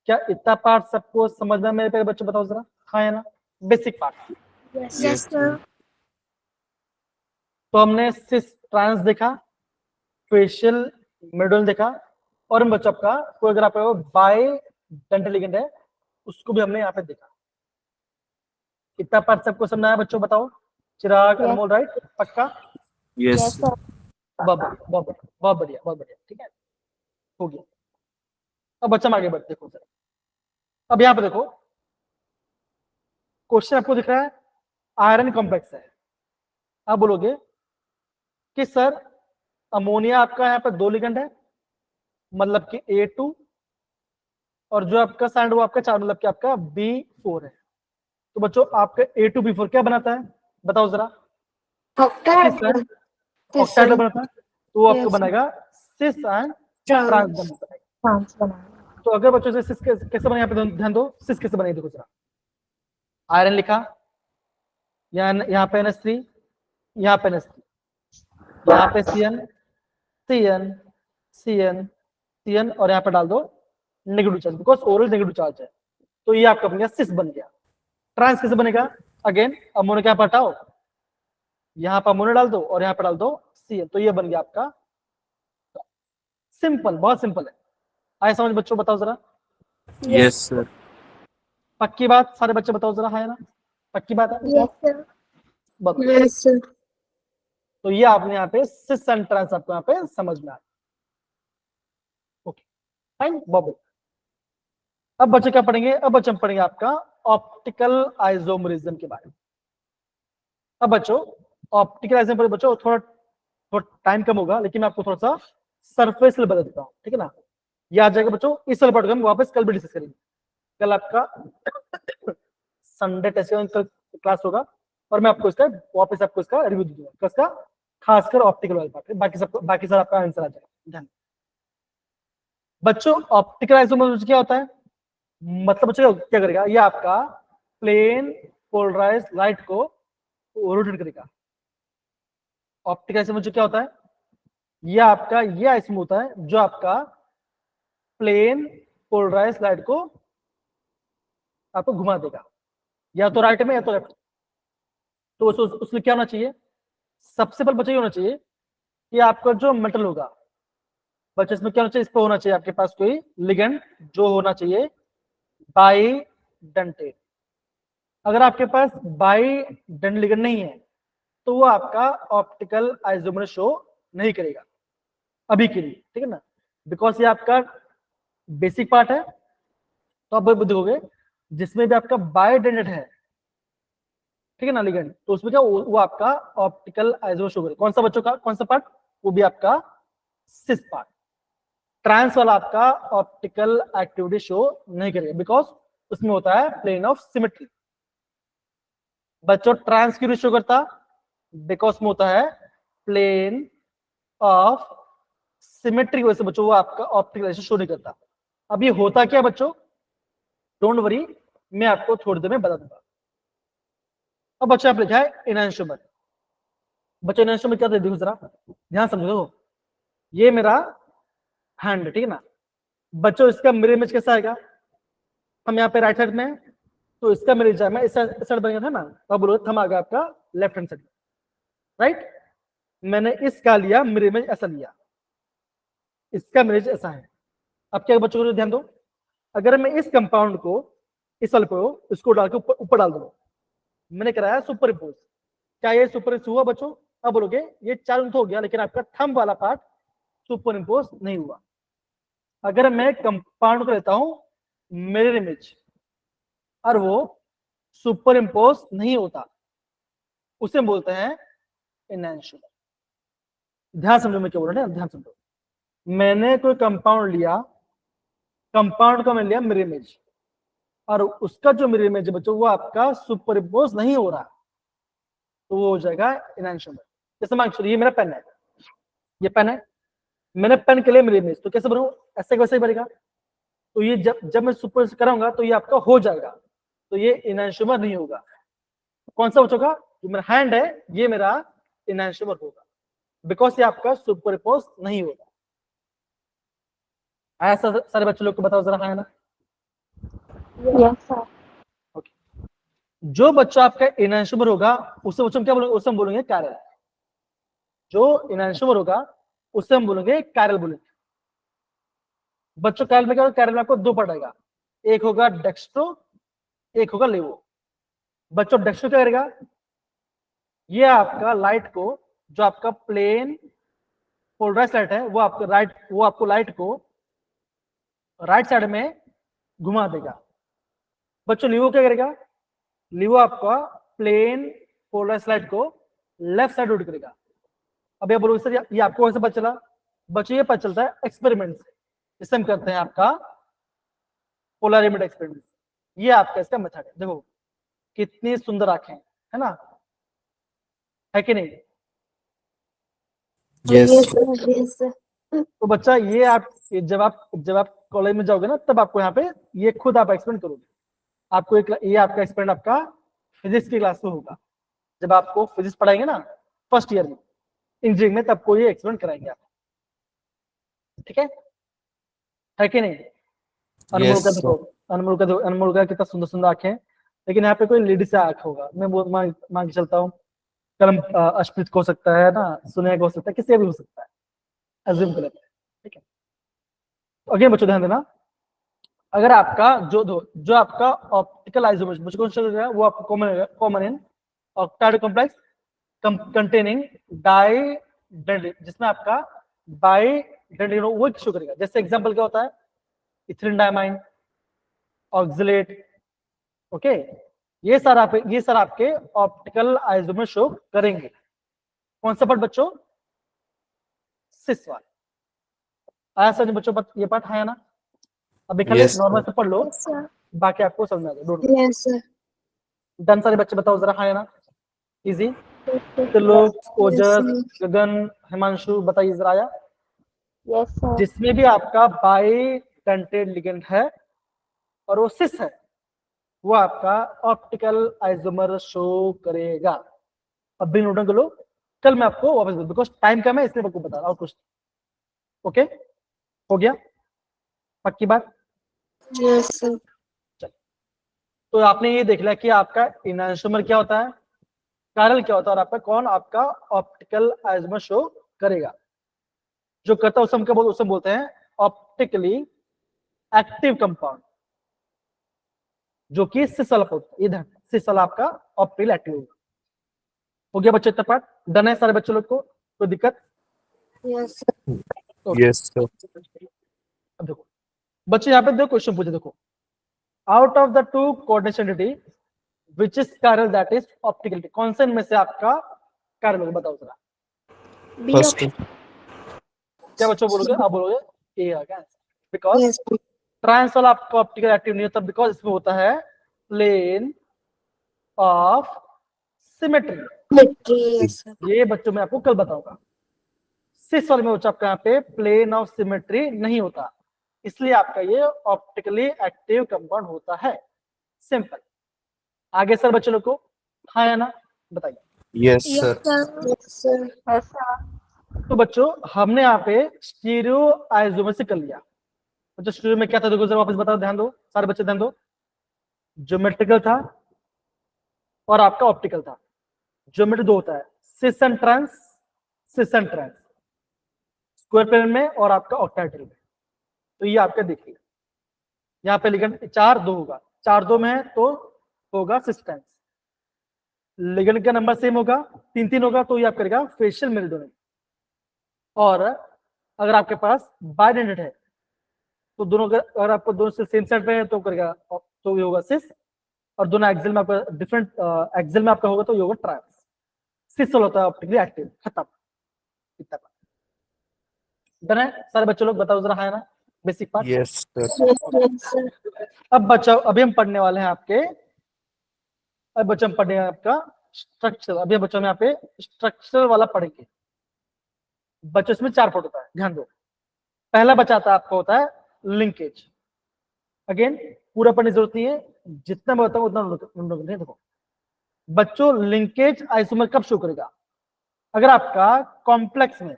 क्या इतना पार्ट सबको समझना मेरे पे बच्चों, बताओ जरा, हाँ या ना, बेसिक पार्ट। Yes, sir. तो हमने सिस ट्रांस देखा, फेशियल मेडल देखा, और इन बच्चों का कोई अगर आपका बाइडेंटेड लिगेंड है उसको भी हमने यहाँ पे देखा। इतना पार्ट सबको समझना है बच्चों, बताओ। चिराग, Yes. अनमोल, राइट, पक्का? Yes, Yes. sir. बहुत बढ़िया, बहुत बढ़िया, बहुत बढ़िया, बहुत बढ़िया, ठीक है, हो गया। अब बच्चा हम आगे बढ़ते, देखो सर, अब यहाँ पे देखो क्वेश्चन आपको दिख रहा है आयरन कॉम्प्लेक्स है। आप बोलोगे कि सर अमोनिया आपका यहाँ पे 2 लिगेंड है, मतलब कि A2, और जो आपका सैंड वो आपका 4, मतलब कि आपका B4 है। तो बच्चों आपका A2B4 क्या बनाता है, बताओ जरा। Octahedral. ऑक्टाहेड्रल बनाता है, तो वो आपको Yes. बनेगा सिस एंड ट्रांस Trans. बनाता है। Trans बनाना। तो अगर बच्चों से सिस कैसे बने, यहाँ पे ध्यान दो, सिस कैसे बनेगी, देखो जरा। आयरन लिखा, यहाँ पे NH3, यहाँ पे NH3, यहाँ पे CN, CN, CN, CN, और यहाँ पे डाल दो negative charge, because oral negative charge है। तो ये आपका बन गया सिस बन गया। ट्रांस कैसे बनेगा, अगेन अमोनिया क्या हटाओ, यहाँ पर अमोनिया डाल दो और यहाँ पे डाल दो CN, तो ये बन गया आपका। सिंपल, बहुत सिंपल है। आए समझ बच्चों, बताओ जरा। Yes, sir. पक्की बात, सारे बच्चे बताओ जरा, हाँ या ना, पक्की बात है? Yes, sir. बहुत। Yes, sir. तो ये आपने यहाँ पे सिस एंड ट्रांस आपको यहाँ पे समझ में आ, ओके फाइन, बहुत। अब बच्चे क्या पढ़ेंगे, अब बच्चे हम पढ़ेंगे आपका ऑप्टिकल आइसोमरिज्म के बारे में। अब बच्चों ऑप्टिकल आइसोमरिज्म बच्चों थोड़ा टाइम कम होगा, लेकिन मैं आपको थोड़ा सा सरफेस लेवल बता देता हूँ, ठीक है ना। ये आ जाएगा बच्चों, इस वाले पार्ट को हम वापस कल भी डिस्कस करेंगे। कल आपका संडे टेस्ट क्लास होगा और मैं आपको इसका वापस आपको इसका रिव्यू दूंगा, इसका खासकर ऑप्टिकल वाला पार्ट, बाकी सब आपका आंसर आ जाएगा। ध्यान बच्चों, ऑप्टिकल आइसोमरिज्म क्या होता है, मतलब बच्चों क्या करेगा, ये आपका प्लेन पोलराइज लाइट को रोटेट करेगा। ऑप्टिकल आइसोमरिज्म क्या होता है, ये आपका ये आइसोमर होता है जो आपका प्लेन पोलराइज लाइट को आपको घुमा देगा, या तो राइट में या तो लेफ्ट। तो उसमें क्या होना चाहिए, सबसे पहले बच्चे ये होना चाहिए कि आपका जो मेटल होगा बच्चे, इसमें क्या होना चाहिए, इस पर होना चाहिए आपके पास कोई लिगेंड जो होना चाहिए बाइडेंटेड। अगर आपके पास बाइडेंटेड लिगेंड नहीं है तो वो आपका ऑप्टिकल आइसोमर शो नहीं करेगा अभी के लिए, ठीक है ना, बिकॉज ये आपका बेसिक पार्ट है। तो आप देखोगे जिसमें भी आपका बाइडेंटेड है, ठीक है ना, लिगेंड, तो उसमें क्या वो आपका ऑप्टिकल आइसोमर शो करेगा। कौन सा बच्चों का, कौन सा पार्ट, वो भी आपका सिस पार्ट। ट्रांस वाला आपका ऑप्टिकल एक्टिविटी शो नहीं करेगा, बिकॉज उसमें होता है प्लेन ऑफ सिमेट्री। बच्चों ट्रांस क्यों शो करता, बिकॉज में होता है प्लेन ऑफ सिमेट्री, वजह से बच्चों वो आपका ऑप्टिकल शो नहीं करता। अब ये होता क्या बच्चों, डोंट वरी, मैं आपको थोड़ी देर में बता दूंगा। अब बच्चा आप लिखा है इनैंशोमर। बच्चों इनैंशोमर क्या देखो जरा ध्यान समझो, ये मेरा हैंड, ठीक है ना। बच्चों इसका मिरर इमेज कैसा आएगा, हम यहाँ पे राइट साइड में है, तो इसका मिरर इमेज मैं इस साइड बन गया था ना, तो अब बोलो थम आ गया आपका लेफ्ट हैंड साइड, राइट। मैंने इसका लिया मिरर इमेज, ऐसा लिया, इसका मिरेज ऐसा है। अब क्या बच्चों को ध्यान दो, अगर मैं इस कंपाउंड को इस वाले को इसको डाल के ऊपर डाल दूं, मैंने कराया सुपर इम्पोज, क्या ये सुपर इम्पोज हुआ बच्चों? अब बोलोगे ये 4 यूनिट हो गया, लेकिन आपका थंब वाला पार्ट सुपर इम्पोज नहीं हुआ। अगर मैं कंपाउंड को लेता हूं मिरर इमेज और वो सुपर इम्पोज नहीं होता, उसे बोलते हैं एनहांसमेंट। ध्यान समझो मैं क्या बोल रहा हूं, ध्यान समझो। मैंने कोई कंपाउंड लिया, कंपाउंड का मैंने लिया मिरर इमेज, और उसका जो मिरर इमेज है बच्चों वो आपका सुपर इम्पोज नहीं हो रहा, तो वो हो जाएगा एनहांसमेंट। जैसे मान लीजिए ये मेरा पेन है, ये पेन है, मैंने पेन के लिए मिरर इमेज, तो कैसे बनूं? ऐसे वैसे ही बनेगा। तो ये जब मैं सुपर कराऊंगा तो ये आपका हो जाएगा, तो ये एनहांसमेंट नहीं होगा। कौन सा बच्चों का? जो मेरा हैंड है ये मेरा एनहांसमेंट होगा, बिकॉज ये आपका सुपर इम्पोज नहीं होगा। ऐसा सारे बच्चों लोग को बताओ जरा, है ना? Yes, sir. जो बच्चा आपका एनहांसमेंट होगा उसे बच्चों हम क्या बोलेंगे? उसे हम बोलेंगे कैरल। जो एनहांसमेंट होगा उसे हम बोलेंगे कैरल बोलेंगे। बच्चों कैरल में क्या होगा? कैरल में आपको 2 पार्ट आएगा, एक होगा डेक्स्ट्रो, एक होगा लेवो। बच्चों डेक्स्ट्रो क्या करेगा? ये आपका लाइट को, जो आपका प्लेन पोलराइज लाइट है वो आपको लाइट को राइट साइड में घुमा देगा। बच्चों लिवो क्या करेगा? लिवो आपका प्लेन पोलराइज लाइट को लेफ्ट साइड रोटेट करेगा। अब ये बोलो सर ये आपको कैसे पता चला? बच्चों ये पता चलता है एक्सपेरिमेंट से, जिससे हम करते हैं आपका पोलरिमीटर एक्सपेरिमेंट। ये आपका इसका मेथड है। देखो कितनी सुंदर आंखें है ना, है कि नहीं? Yes, Yes. sir. Yes, sir. तो बच्चा ये आप जब आप कॉलेज में जाओगे ना, तब आपको यहाँ पे ये खुद आप एक्सपेरिमेंट करोगे। आपको ये आपका एक्सपेरिमेंट आपका फिजिक्स की क्लास में होगा, जब आपको फिजिक्स पढ़ाएंगे ना फर्स्ट ईयर में इंजीनियरिंग में, तब को ये एक्सपेरिमेंट कराएंगे आप, ठीक है कि नहीं? अनमोल का देखो, अनमोल का कितना सुंदर सुंदर आंखें, लेकिन यहाँ पे कोई लेडीज से आंख होगा। मैं बहुत मान के चलता हूँ कलम अश्मित को हो सकता है ना, सुनेगा हो सकता है, किसी भी हो सकता है, अज्यूम कर लेते हैं, ठीक है? अगेन बच्चों ध्यान देना, अगर आपका जो आपका ऑप्टिकल आइसोमर मुझे कौन सा लग रहा है, वो आपको कॉमन इन ऑक्टाइड कॉम्प्लेक्स कंटेनिंग डाइडेंटिन, जिसमें आपका बाइडेंटिन वो शो करेगा। जैसे एग्जांपल क्या होता है? इथिलीन डायमाइन, ऑक्सलेट, ओके, ये सारा आपके ऑप्टिकल आइसोमर शो करेंगे। कौन सा पार्ट बच्चों? सिस वाला। आया समझ बच्चों, ये पार्ट है ना? अभी खाली नॉर्मल से पढ़ लो, Yes, sir. बाकी आपको समझ में आ जाएगा। Yes, sir. डन सारे बच्चे बताओ जरा, है ना? इजी। Yes, sir. चलो Yes, ओजस, sir. गगन, हिमांशु बताइए जरा आया। Yes, sir. जिसमें भी आपका बाइडेंटेड लिगेंड है और वो सिस है, वो आपका ऑप्टिकल आइसोमर शो करेगा। अब भी नोट कर लो, कल मैं आपको वापस, बिकॉज टाइम कम है इसलिए आपको बता रहा हूं। और कुछ ओके हो गया? पक्की बात? Yes, sir. तो आपने ये देख लिया कि आपका एनहांसोमर क्या होता है, कैरल क्या होता है, और आपका कौन आपका ऑप्टिकल आइसोमर शो करेगा। जो करता है उसे बोलते हैं ऑप्टिकली एक्टिव कंपाउंड, जो कि सिस वाला होता है। इधर सिस वाला आपका ऑप्टिकल एक्टिव होगा। हो गया बच्चे इतना पार्ट? डन है सारे बच्चे लोग को? कोई दिक्कत? Yes, sir. Yes, sir. अब देखो बच्चे, यहाँ पे दो क्वेश्चन पूछे। देखो, out of the two coordination entity which is chiral that is optical, कौन से में से आपका कैरल होगा? बताओ जरा। First, क्या बच्चों बोलोगे? आप बोलोगे ए आ गया, बिकॉज Yes, sir. ट्रांस वाला आपका ऑप्टिकल एक्टिव नहीं होता, बिकॉज इसमें होता है plane of symmetry. Yes, sir. ये बच्चों में आपको कल बताऊंगा। सिस वाले में बच्चों आपका यहाँ पे प्लेन ऑफ सिमेट्री नहीं होता, इसलिए आपका ये ऑप्टिकली एक्टिव कंपाउंड होता है। सिंपल। आगे सर बच्चे लोग को हाँ या ना बताइए। yes, Yes, sir. sir. Yes, sir. Yes, sir. तो बच्चों हमने यहाँ पे स्टीरियो आइसोमर से कर लिया। बच्चों स्टीरियो में क्या था? देखो जरा वापस बताओ, ध्यान दो सारे बच्चे, ध्यान दो। ज्योमेट्रिकल था और आपका ऑप्टिकल था। ज्योमेट्री 2 होता है, cis and trans, cis and trans. Square plane में और आपका ऑक्टाहेड्रल में। तो ये आपका देखिए यहाँ पे लिगेंड 4 2 होगा, 4 2 में है तो होगा 6 टाइम्स। लिगेंड का नंबर सेम होगा, 3 3 होगा तो ये आप करेगा फेशियल मेरिडोनियम। और अगर आपके पास बाइडेंटेड है तो दोनों अगर आपको दोनों से सेम साइड पे है तो करेगा तो ये होगा 6, और दोनों एक्सिल में आपका डिफरेंट एक्सिल में आपका होगा तो ये होगा ट्रायंगल्स। 6 होता है ऑप्टिकली एक्टिव, खत्म, इतना डन है। सारे बच्चे लोग बताओ जरा, है ना basic part. Yes, sir. Yes, sir. अब बच्चों अभी हम पढ़ने वाले हैं आपके, अब बच्चों हम पढ़ने आपका स्ट्रक्चर। अभी बच्चों में यहाँ पे स्ट्रक्चर वाला पढ़ेंगे। बच्चों इसमें 4 पार्ट होता है, ध्यान दो। पहला बचाता आपको होता है लिंकेज। अगेन पूरा पढ़ने की जरूरत नहीं है, जितना मैं बताऊं उतना नोट करें। देखो बच्चों, लिंकेज आइसोमर कब शो करेगा? अगर आपका कॉम्प्लेक्स में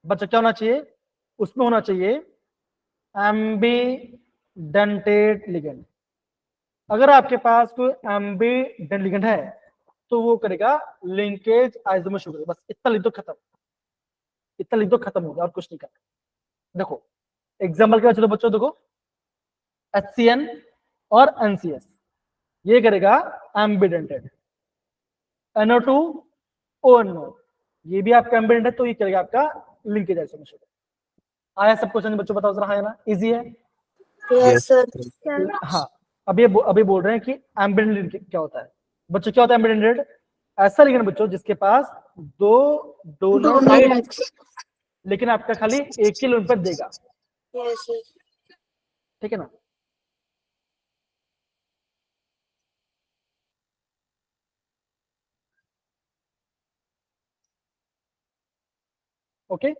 बच्चा क्या होना चाहिए, उसमें होना चाहिए एम्बीडेंटेड लिगेंड। अगर आपके पास कोई एम्बीडेंटेड लिगेंड है तो वो करेगा लिंकेज आइसोमर शो करेगा। बस इतना लिख दो, खत्म, इतना लिख दो, खत्म हो गया, और कुछ नहीं करना। देखो एग्जाम्पल क्या चलो बच्चों, देखो HCN और NCS ये करेगा एम्बीडेंटेड। NO2 ONO ये भी आपका एम्बीडेंट है तो ये करेगा आपका लिंकेज आइसोमर शो। आया सब क्वेश्चन बच्चों, बताओ जरा, है ना, इजी है। Yes, sir. हाँ अभी बोल रहे हैं कि एम्बीडेंटेड क्या होता है। बच्चों क्या होता है एम्बीडेंटेड? ऐसा लिगेंड बच्चों जिसके पास 2 डोनर साइड लेकिन आपका खाली एक ही लोन पर देगा, Yes, sir. ठीक है ना। ओके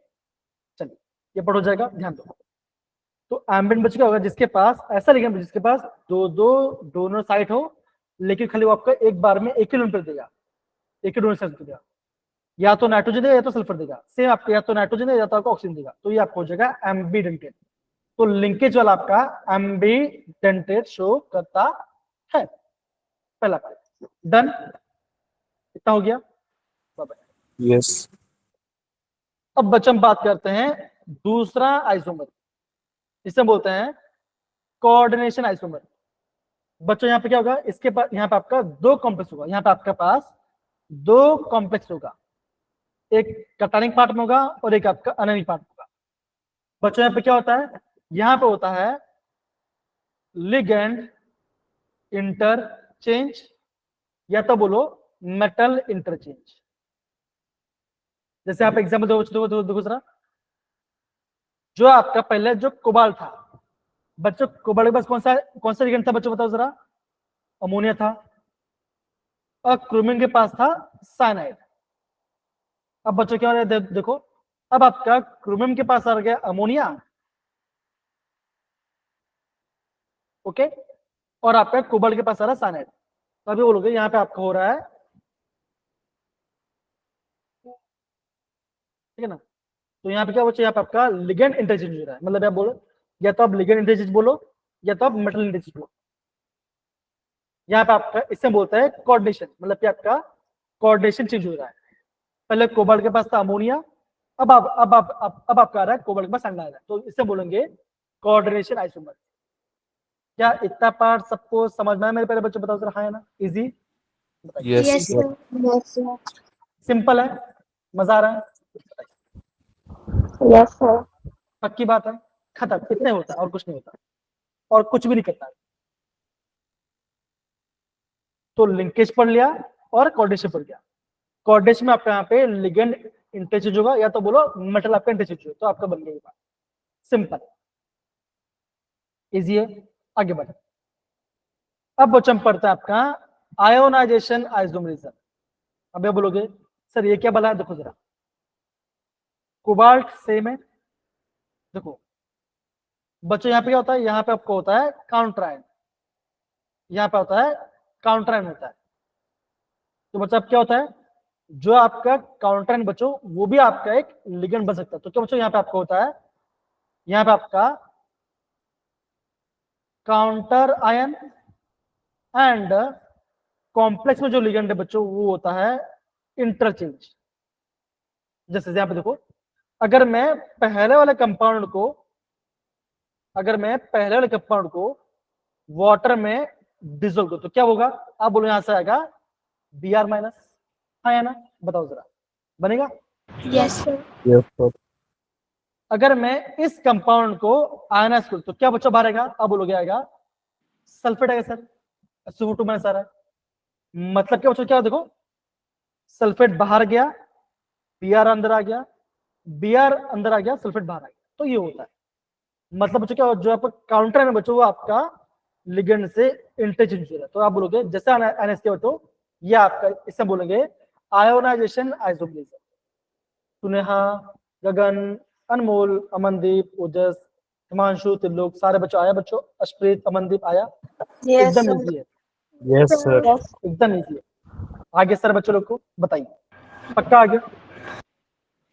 चलिए ये पढ़ हो जाएगा, ध्यान दो। तो एम्बिडेंट बच्चों क्या होगा, जिसके पास ऐसा लिगेंड जिसके पास 2 डोनर साइट हो लेकिन खाली वो आपका एक बार में एक ही लोन पर देगा, एक ही डोनर साइट देगा। या तो नाइट्रोजन देगा या तो सल्फर देगा, सेम आपको या तो नाइट्रोजन देगा या तो आपको ऑक्सीजन देगा, तो ये आपको हो जाएगा एम्बीडेंटेड। तो लिंकेज वाला आपका एम्बीडेंटेड शो करता है। पहला पार्ट डन, इतना हो गया। Yes. अब बच्चों हम बात करते हैं दूसरा आइसोमर, इसे बोलते हैं कोऑर्डिनेशन आइसोमर। बच्चों यहाँ पे क्या होगा, इसके पास यहाँ पे आपका 2 कॉम्प्लेक्स होगा, यहाँ पे आपके पास 2 कॉम्प्लेक्स होगा, एक कटानिक पार्ट में होगा और एक आपका अननिक पार्ट में होगा। बच्चों यहाँ पे क्या होता है, यहाँ पे होता है लिगेंड इंटरचेंज या तो बोलो मेटल इंटरचेंज। जैसे आप एग्जाम्पल देखो जरा, जो आपका पहले जो कोबाल्ट था बच्चों, कोबाल्ट के पास कौन सा लिगेंड था बच्चों, बताओ जरा। अमोनिया था। और क्रोमियम के पास था साइनाइड। अब बच्चों क्या हो रहा है, देखो अब आपका क्रोमियम के पास आ गया अमोनिया, ओके, और आपका कोबाल्ट के पास आ रहा है साइनाइड। तो अभी बोलोगे यहाँ पे आपका हो रहा है, ठीक है ना। तो यहाँ पे क्या बच्चे, यहाँ पे आपका लिगेंड इंटरचेंज हो रहा है, मतलब आप बोलो या तो आप लिगेंड इंटरचेंज बोलो या तो आप मेटल इंटरचेंज बोलो। यहाँ पे आपका इससे बोलता है कोऑर्डिनेशन, मतलब कि आपका कोऑर्डिनेशन चेंज हो रहा है। पहले कोबाल्ट के पास था अमोनिया, अब आपका आ रहा है कोबाल्ट के पास साइनाइड, तो इससे बोलेंगे कोऑर्डिनेशन आइसोमर। क्या इतना पार्ट सबको समझ में आया मेरे? पहले बच्चों बताओ जरा, है ना easy? Yes, Yes, sir. sir. Yes, sir. Simple है, मजा आ रहा है? Yes, sir. पक्की बात है, खत्म, इतने होता है और कुछ नहीं होता, और कुछ भी नहीं करता। तो लिंकेज पढ़ लिया और कोऑर्डिनेशन पढ़ लिया। कोऑर्डिनेशन में आपका यहाँ पे लिगेंड इंटरचेंज होगा या तो बोलो मेटल आपका इंटरचेंज होगा, तो आपका बन गया ये बात। सिंपल, इजी है, आगे बढ़े। अब बच्चों हम पढ़ते हैं आपका आयोनाइजेशन आइसोमरिज्म। अब ये बोलोगे सर ये क्या बला है, देखो जरा, कोबाल्ट सेम है। देखो बच्चों यहाँ पे क्या होता है, यहाँ पे आपको होता है काउंटरायन, यहाँ पे होता है काउंटरायन होता है। तो बच्चा अब क्या होता है, जो आपका काउंटरायन बच्चों वो भी आपका एक लिगेंड बन सकता है। तो क्या बच्चों यहाँ पे आपको होता है, यहाँ पे आपका काउंटर आयन एंड कॉम्प्लेक्स में जो लिगेंड है बच्चों वो होता है इंटरचेंज। जैसे यहाँ पे देखो, अगर मैं पहले वाले कंपाउंड को वाटर में डिसोल्व करूं तो क्या होगा? आप बोलो यहां से आएगा Br माइनस, हाँ या ना? बताओ जरा, बनेगा? Yes, sir. Yes, sir. अगर मैं इस कंपाउंड को आयनाइज करूं तो क्या बच्चा बाहर आएगा? अब बोलोगे आएगा सल्फेट आएगा सर, SO2 माइनस आ रहा है। मतलब क्या बच्चों, क्या देखो, सल्फेट बाहर गया, Br अंदर आ गया, Br अंदर आ गया, सल्फेट बाहर आ गया, तो ये होता है। मतलब बच्चों क्या, जो आपका काउंटर है ना बच्चों, वो आपका लिगेंड से इंटरचेंज हो रहा है। तो आप बोलोगे जैसे आयनाइज किया बच्चों, ये आपका, इससे बोलेंगे आयोनाइजेशन आइसोमरेज। सुनेहा, गगन, अनमोल, अमनदीप, ओजस, हिमांशु, त्रिलोक, सारे बच्चों आया बच्चों? अशप्रीत, अमनदीप आया? Yes, एकदम sir. इजी है, Yes, sir. Yes. एकदम इजी है। आगे सर बच्चों लोग को बताइए, पक्का आ गया?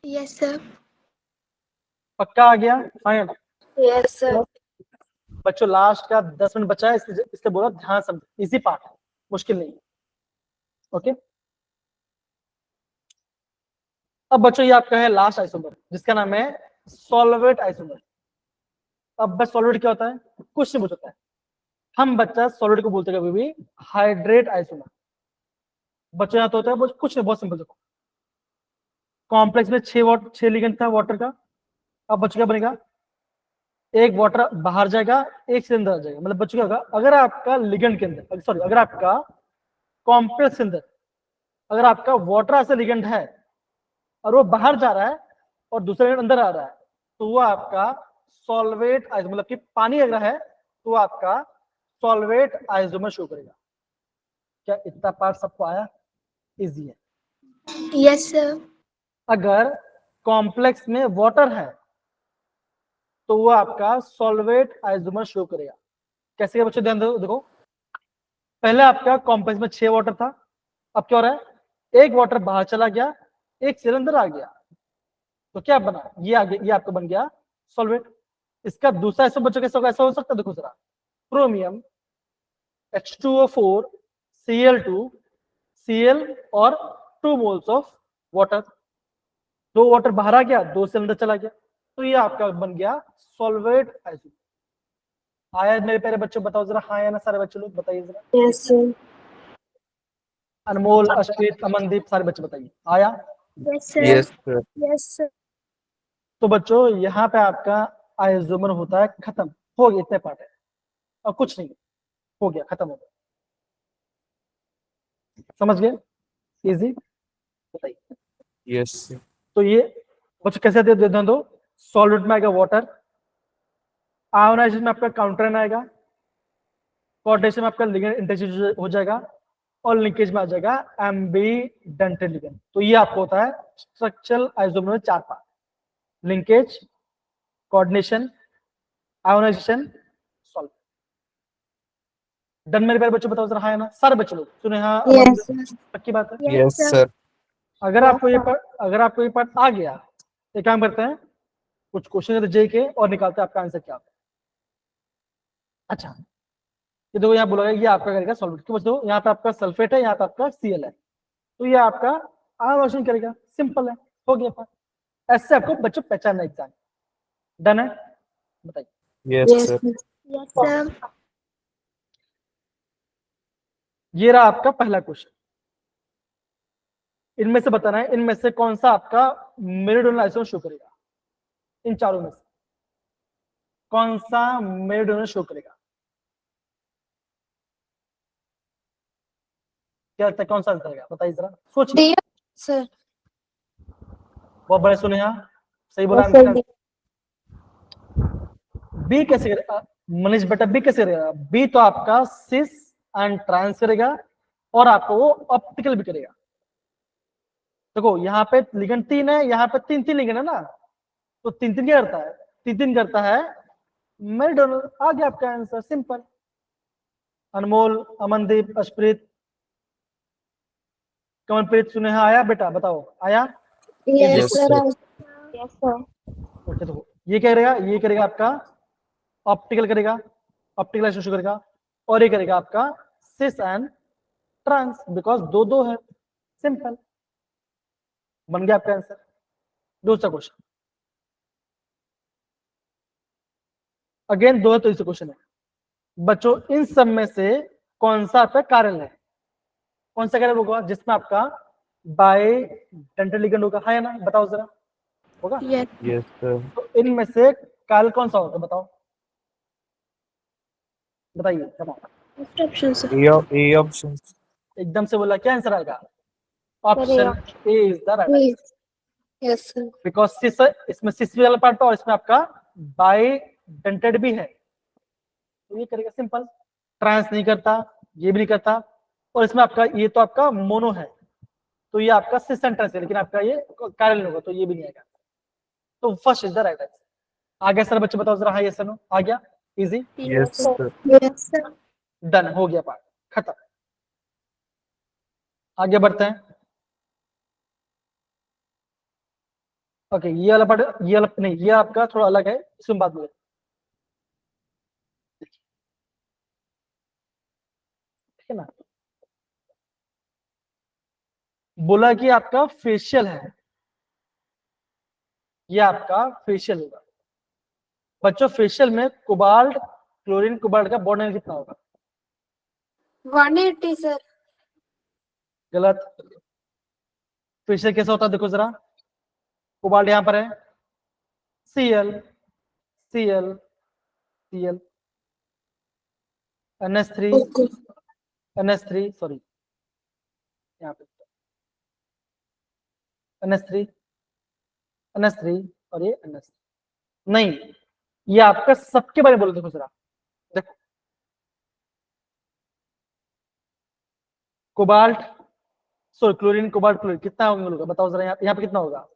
Yes, sir. पक्का आ गया? हाँ या ना? Yes, sir. बच्चों लास्ट का 10 मिनट बचा है, इसलिए बोला ध्यान समझ, इजी पार्ट है, मुश्किल नहीं है। ओके, अब बच्चों ये आपका है लास्ट आइसोमर, जिसका नाम है सॉल्वेट आइसोमर। अब बस सॉल्वेट क्या होता है, कुछ नहीं पूछता है। हम बच्चा सॉल्वेट को बोलते हैं कभी भी हाइड्रेट आइसोमर। बच्चों यहाँ तो होता है बस कुछ नहीं, बहुत सिंपल देखो, कॉम्प्लेक्स में 6 लिगेंड था वाटर का। अब बच्चों क्या बनेगा, एक वाटर बाहर जाएगा, एक से अंदर आ जाएगा। मतलब बच्चों क्या होगा, अगर आपका लिगेंड के अंदर, सॉरी, अगर आपका कॉम्प्लेक्स के अंदर अगर आपका वाटर ऐसा लिगेंड है और वो बाहर जा रहा है और दूसरा लिगेंड अंदर आ रहा है, तो वो आपका सॉल्वेट आइसोमर, मतलब कि पानी अगर है तो वो आपका सॉल्वेट आइसोमर शो करेगा। क्या इतना पार्ट सबको आया? इजी है। Yes, sir. अगर कॉम्प्लेक्स में वाटर है तो वो आपका सॉल्वेट आइसोमर शो करेगा। कैसे क्या बच्चों, ध्यान दो, देखो, पहले आपका कॉम्प्लेक्स में 6 वाटर था, अब क्या हो रहा है, एक वाटर बाहर चला गया, एक सेल अंदर आ गया, तो क्या बना, ये आगे, ये आपका बन गया सॉल्वेट। इसका दूसरा ऐसा बच्चों कैसा होगा, ऐसा हो सकता है, देखो जरा, क्रोमियम H2O4 Cl2 Cl और 2 मोल्स ऑफ वाटर, 2 वाटर बाहर आ गया, 2 से अंदर चला गया, तो ये आपका बन गया सॉल्वेट आइसोमर। आया मेरे प्यारे बच्चों? बताओ जरा, हाँ या ना? सारे बच्चे लोग बताइए जरा, Yes, sir. अनमोल, अश्वित, अमनदीप, सारे बच्चे बताइए, आया? Yes, sir. Yes, sir. Yes, sir. तो बच्चों यहाँ पे आपका आइसोमर होता है खत्म, हो गया, इतने पार्ट है और कुछ नहीं, हो गया, खत्म हो गया। समझ गए? इजी, बताइए। Yes, sir. तो ये बच्चों कैसे दे दो, सॉल्वेंट में आएगा वाटर, आयोनाइजेशन में आपका काउंटर आएगा, कोऑर्डिनेशन में आपका लिगेंड इंटरचेंज हो जाएगा, और लिंकेज में आ जाएगा एम्बीडेंटेड लिगेंड। तो ये आपको होता है स्ट्रक्चरल आइसोमर में 4 part, linkage, coordination, ionization, solve. Done मेरे प्यारे बच्चों? बताओ जरा, हाँ या ना? सारे बच्चे लोग सुने, हाँ? Yes, sir. पक्की बात है? Yes, sir. अगर आपको ये पार्ट आ गया, एक काम करते हैं, कुछ क्वेश्चन जे के और निकालते हैं आपका आंसर क्या होगा। अच्छा, ये देखो यहाँ बोला ये आपका करेगा सॉल्वेट, क्यों बच्चों, यहाँ पे आपका सल्फेट है, यहाँ पे आपका Cl है, तो ये आपका आयोनाइजेशन करेगा, सिंपल है, हो गया पार्ट। ऐसे आपको बच्चों पहचानना एग्जाम। डन है? बताइए। Yes, Yes, sir. sir. Yes, sir. ये रहा आपका पहला क्वेश्चन। इनमें से बताना है, इनमें से कौन सा आपका मेरिडियनल आइसोमर शो करेगा, इन चारों में से कौन सा मेरिडियनल शो करेगा? क्या लगता है कौन सा आंसर आएगा? बताइए जरा, सोचिए। D, sir. बहुत बड़े सुने, हाँ सही बोला Yes, sir. आंसर। बी कैसे करेगा मनीष बेटा? बी कैसे करेगा? बी तो आपका सिस एंड ट्रांस करेगा और आपको वो ऑप्टिकल भी करेगा। देखो यहाँ पे लिगेंड 3 है, यहाँ पे 3 लिगेंड है ना, तो 3 क्या करता है? 3 करता है मेरिडियनल। आ गया आपका आंसर, सिंपल। अनमोल, अमनदीप, अशप्रीत, कमलप्रीत, सुनेहा, आया बेटा? बताओ, आया? Yes, Yes, sir. sir. Yes, sir. Okay, तो ये क्या करेगा? ये करेगा आपका ऑप्टिकल करेगा, ऑप्टिकल आइसोमर करेगा, और ये करेगा आपका सिस एंड ट्रांस, बिकॉज दो है, सिंपल, बन गया आपका आंसर। दूसरा क्वेश्चन, अगेन दो तरीके से क्वेश्चन है बच्चों, इन सब में से कौन सा आपका कार्य है, कौन सा कार्य होगा जिसमें आपका बाय डेंटल लिगेंड होगा, है ना, बताओ जरा, होगा? Yes. Yes, sir. तो इनमें से कार्य कौन सा होगा, बताओ, बताइए, बताओ। First option, sir. A option. एकदम से बोला, क्या आंसर आएगा? Option A is the right, Yes. Yes, sir. Because इसमें सिस वाला पार्ट और इसमें आपका बाय डेंटेड भी है, तो ये करेगा सिंपल, ट्रांस नहीं करता, ये भी नहीं करता, और इसमें आपका ये तो आपका मोनो है, तो ये आपका सिस सेंटेंस है, लेकिन आपका ये कार्य नहीं होगा, तो ये भी नहीं आएगा, तो first is the right answer. आगे सर बच्चे बताओ जरा, हाँ यस नो, आ गया, easy, Yes, sir. Yes, sir. Done, हो गया पार्ट, खत्म। आगे बढ़ते हैं। ओके, ये वाला पार्ट, ये वाला नहीं, ये आपका थोड़ा अलग है, इसमें बात में ठीक है ना। बोला कि आपका फेशियल है, ये आपका फेशियल होगा बच्चों, फेशियल में कोबाल्ट क्लोरीन कोबाल्ट का बॉन्ड एंगल कितना होगा? 180, sir. गलत। फेशियल कैसा होता है देखो जरा, कोबाल्ट यहां पर है, Cl Cl Cl NH3 Okay. NH3 sorry, यहाँ पे NH3 NH3 और ये NH3 नहीं, ये आपका सबके बारे में बोलो, देखो जरा, देखो cobalt sorry chlorine cobalt chlorine कितना होगा बताओ जरा, यहाँ पे कितना होगा?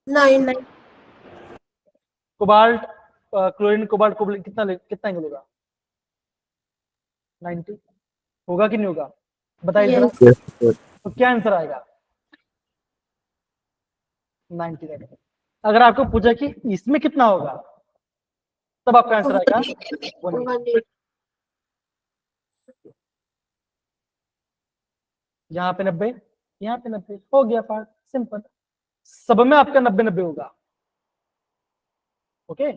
9. कोबाल्ट क्लोरीन कोबाल्ट कोबाल्ट कितना एंगल होगा? 90 होगा कि नहीं होगा, बताइए जरा। Yes. Yes, sir. तो क्या आंसर आएगा? 90 रहेगा। अगर आपको पूछा कि इसमें कितना होगा, तब आपका आंसर आएगा 180। 180. यहाँ पे 90, यहाँ पे 90, हो गया पार्ट, सिंपल, सब में आपका 90-90 होगा। ओके,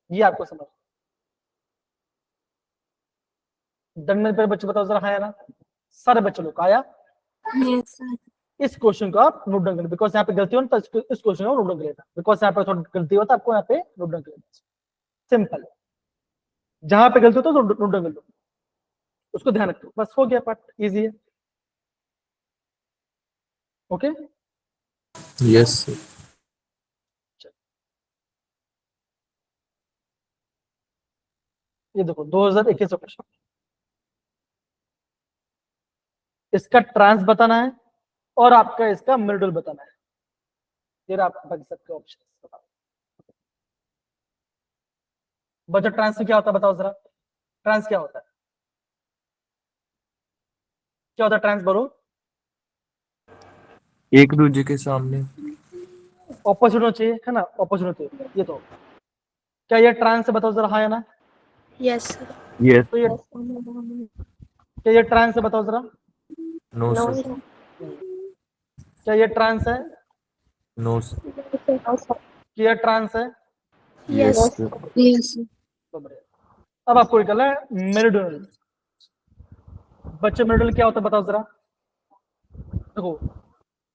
ये आपको समझ, दंड पर बच्चे बताओ जरा, हाँ या ना, सारे बच्चे लोग आया। Yes, sir. इस क्वेश्चन को आप नोट डाउन करें, बिकॉज यहाँ पे गलती हो ना, तो इस क्वेश्चन को नोट डाउन करेगा, बिकॉज यहाँ पे थोड़ी गलती होता है, आपको यहाँ पे नोट डाउन करेगा, सिंपल, जहां पे गलती हो तो नोट डाउन कर लो, उसको ध्यान रखो, बस हो गया पार्ट, इजी है। Okay, Yes, sir. ये देखो 2021 का क्वेश्चन, इसका ट्रांस बताना है और आपका इसका मिडल बताना है, फिर आप बाकी सबके ऑप्शन बताओ। बच्चा ट्रांस में क्या होता है बताओ जरा, ट्रांस क्या होता है, क्या होता है ट्रांस बोलो, एक दूसरे के सामने। ऑपोजिट होना चाहिए, है ना, ऑपोजिट होना चाहिए, ये तो क्या ये ट्रांस है, बताओ जरा, हाँ या ना, Yes, sir. Yes. तो ये क्या ये ट्रांस है, बताओ जरा, No, No, sir. sir. क्या ये ट्रांस है, No, sir. No, sir. क्या ये ट्रांस है? Yes, Yes, sir. Yes, sir. तो बढ़िया। अब आपको निकलना है मेरिडियनल। बच्चे मेरिडियनल क्या होता है बताओ जरा, देखो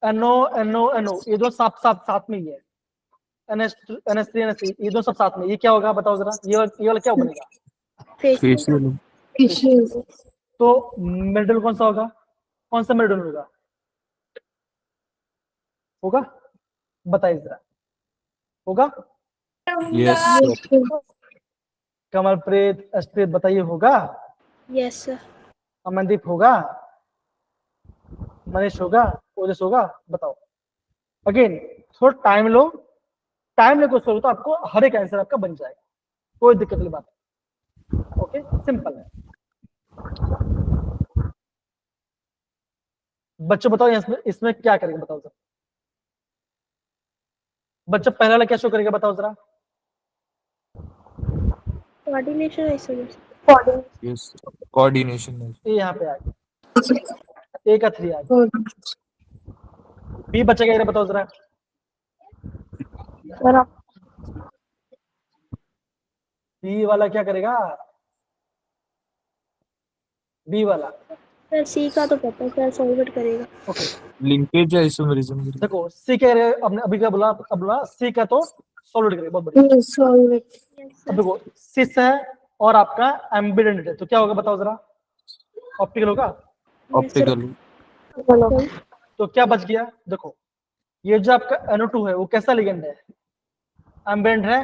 NO NO NO ये दो साथ में ही है, NH3 NH3 ये दो सब साथ में, ये क्या होगा बताओ जरा, ये वाला क्या बनेगा? Facial. Facial. Facial. तो मेरिडियनल कौन सा होगा, कौन सा मेरिडियनल होगा, होगा, बताइए जरा, होगा? Yes, sir. कमलप्रीत अस्प्रीत बताइए, होगा? Yes, sir. अमनदीप होगा, मनीष होगा, ओजस होगा, बताओ। अगेन थोड़ा टाइम लो, टाइम लेकर सोचो तो आपको हर एक आंसर आपका बन जाएगा, कोई दिक्कत वाली बात नहीं। ओके, सिंपल है। बच्चों बताओ इसमें क्या करेंगे बताओ जरा, बच्चों पहला वाला क्या शो करेगा बताओ जरा, Coordination, I suppose. Coordination. Yes, sir. Coordination. ये यहाँ पे आ गया, A का 3 आ गया, B बचेगा, ये बताओ जरा, Sir, बी वाला क्या करेगा? बी वाला सर सी का तो पता है सर, सॉल्व करेगा। ओके। लिंकेज या आइसोमेरिज्म। देखो सी क्या करेगा, आपने अभी क्या बोला? अब बोला सी का तो सॉल्व करेगा, बहुत बढ़िया। Solve it. यस अब सर। देखो सिस है और आपका एम्बेडेड है, तो क्या होगा बताओ जरा? ऑप्टिकल होगा। ऑप्टिकल। तो क्या बच गया? देखो ये जो आपका NO2 है वो कैसा लिगेंड है? एम्बेडेड है।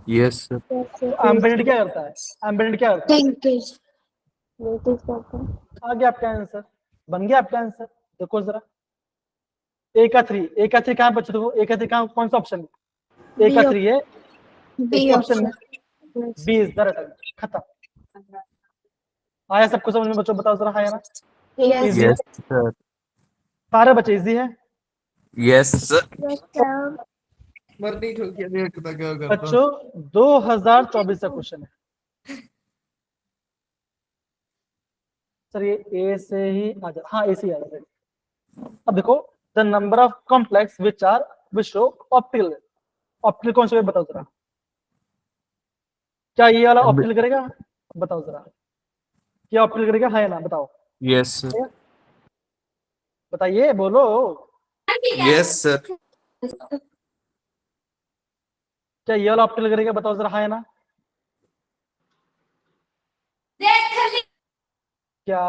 Yes sir. एम्बेडेड क्या करता है? एम्बेडेड क्या करता है? लिंकेज। लिंकेज करता है। आ गया आपका आंसर, बन गया आपका आंसर। देखो जरा ए का 3, ए का 3 कहाँ बचे? देखो ए का 3 कहाँ, कौन सा ऑप्शन है? ए का 3 है, बी एक ऑप्शन में B is the right answer. खत्म। आया सबको समझ में बच्चों? बताओ जरा, आया ना? यस इजी है, यस सर। सारे बच्चे इजी है। Yes sir. Yes sir. मरनी ठोक के देखता क्या करता। बच्चों 2024 का क्वेश्चन है सर, ये ए से ही आ जा, हाँ ए से ही आ जाए। अब देखो the number of complex which are which show optical. Optical कौन सा बताओ जरा? क्या ये वाला ऑप्टिकल करेगा? बताओ जरा, क्या ऑप्टिकल करेगा? हाँ या ना बताओ? Yes sir. बताइए, बोलो। Yes sir. क्या ये वाला ऑप्टिकल करेगा? बताओ जरा, हाँ या ना? क्या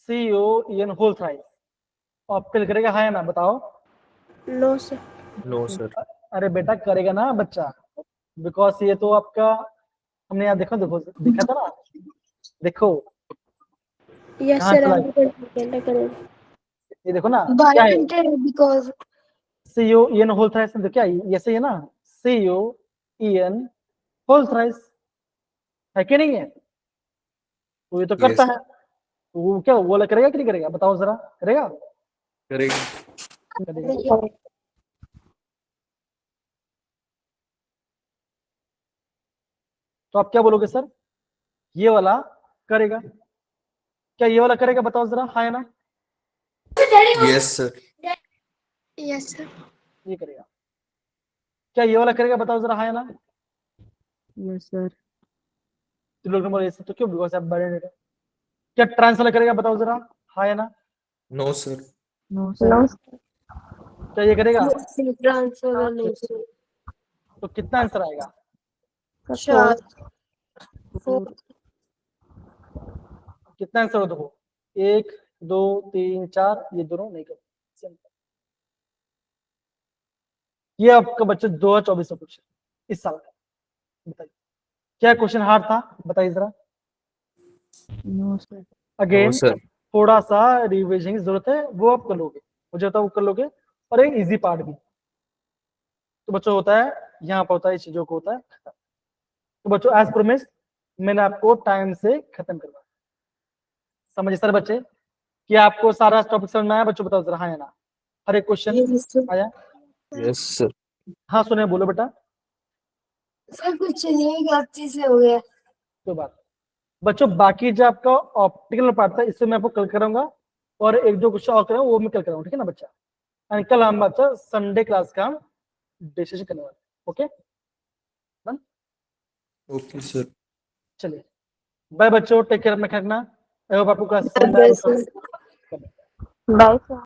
COEN होल थ्राइस ऑप्टिकल करेगा? हाँ या ना बताओ? No sir. No sir. अरे बेटा करेगा ना बच्चा, बिकॉज ये तो आपका हमने यहाँ देखो देखो देखा था ना। देखो यस कहाँ सर, चला एम्बेडेड करेगा। ये देखो ना क्या है? बिकॉज COEN होल थ्राइस में क्या ये सही है ना? COEN होल थ्राइस है कि नहीं है? तो ये तो करता Yes. है, तो वो क्या वो वाला करेगा कि नहीं करेगा? बताओ जरा, करेगा? करेगा। करेगा। तो आप क्या बोलोगे सर? ये वाला करेगा? क्या ये वाला करेगा? बताओ जरा, हाँ या ना? Yes sir. Yes sir. ये करेगा। क्या ये वाला करेगा? बताओ जरा, हाँ या ना? Yes sir. तो लोग बोले ऐसे तो क्यों? बिकॉज आप बड़े हैं। क्या ट्रांस वाला करेगा? बताओ जरा, हाँ या ना? No sir. No sir. No क्या ये करेगा? ट्रांसफर नहीं सर। तो कितना आंसर आएगा? चार। कितना आंसर हो? देखो 1 2 3 4, ये दोनों नहीं कर। ये आपका बच्चे 2024 का क्वेश्चन इस साल का। बताइए क्या क्वेश्चन हार्ड था? बताइए जरा। No sir. No again sir. थोड़ा सा रिविजन की जरूरत है, वो आप कर लोगे, मुझे होता है वो कर लोगे। और एक इजी पार्ट भी तो बच्चों होता है, यहाँ पर होता है, चीजों को होता है। तो बच्चों एज प्रोमिस मैंने आपको टाइम से खत्म करवाया। समझे सर बच्चे कि आपको सारा टॉपिक समझ में आया? बच्चों बताओ जरा, हाँ या ना? हर एक क्वेश्चन आया? Yes sir. हाँ सुने, बोलो बेटा। सर कुछ नहीं, गलती से हो गया। कोई बात बच्चों, बाकी जो आपका ऑप्टिकल पार्ट था इससे मैं आपको कल कराऊंगा, और एक दो क्वेश्चन और कराऊंगा वो मैं कल कराऊंगा, ठीक है ना बच्चा? एंड कल हम बच्चा संडे क्लास का हम डिसीजन करने वाले। Okay okay sir. चलिए बाय बच्चों, टेक केयर, में रखना। आई होप आपको क्लास समझ में आया। Bye sir.